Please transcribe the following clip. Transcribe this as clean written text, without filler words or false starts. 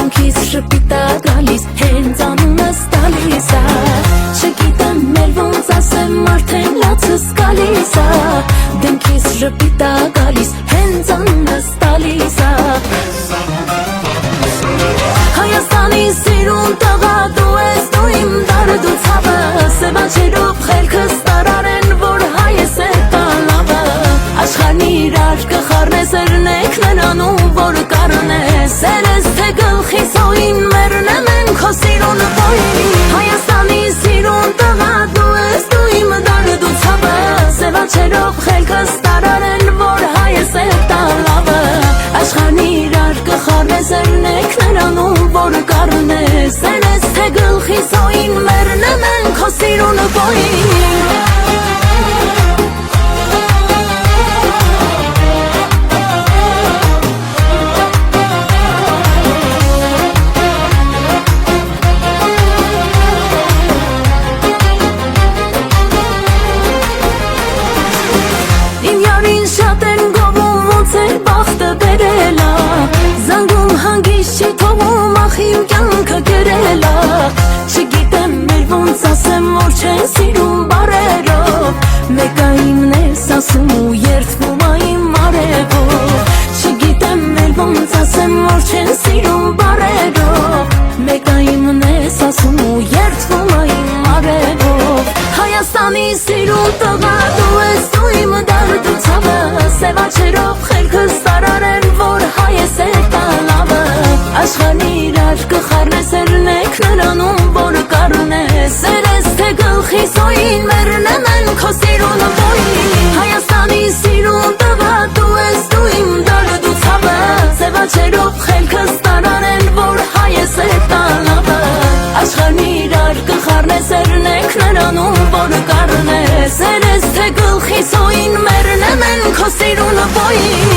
Դեմքից շպիտա գալիս, հենց անունս տալիս ա Չգիտեմ էլ ոնց ասեմ, արդեն լացս գալիս ա Դեմքից շպիտա գալիս, հենց անունս տալիս ա Հայաստանի սիրուն տղա դու ես դու իմ դարդ ու ցավը Սևաչերով խելքս տարարեն, որ հայ ես է տալավը Աշխարհն իրար կխառնես երնեք նրանում, որ կարնես Սերես թե գլխի սոյին մերնեմ են քո սիրուն բոյին Հայաստանի սիրուն տղա դու ես դու իմ դարդ ու ցավը Սևաչերով խելքս տարարեն, որ հայ ես է տալավը Աշխարհն իրար կխառնես երնեք նրանում, որ կարնես Սերես թե գլխի սոյին մերնեմ են քո սիրուն բոյին Չգիտեմ մեր ոնց ասեմ, որ չեն սիրում բարերով Մեկա իմն ես ասում ու երդվում այմ արևով Չգիտեմ էլ ոնց ասեմ, որ չեն սիրում բարերով Մեկա իմն ես ասում ու երդվում այմ արևով Հայաստանի սիրուն տղա դու ես դու իմ դարդ ու ցավը Սևաչերով խելքս տարարեն, որ հայ ես է տալավը Աշխարհն իրար կխառնես երնեք նրանում, որ կարնես Սերես թե գլխի սոյին մերնեմ են քո սիրուն բոյին Հայաստանի սիրուն տղա դու ես դու իմ դարդ ու ցավը Սևաչերով խելքս տարարեն, որ հայ ես է տալավը Աշխարհն իրար կխառնես երնեք նրանում, որ կարնես Սերես թե գլխի սոյին մերնեմ են քո սիրուն բոյին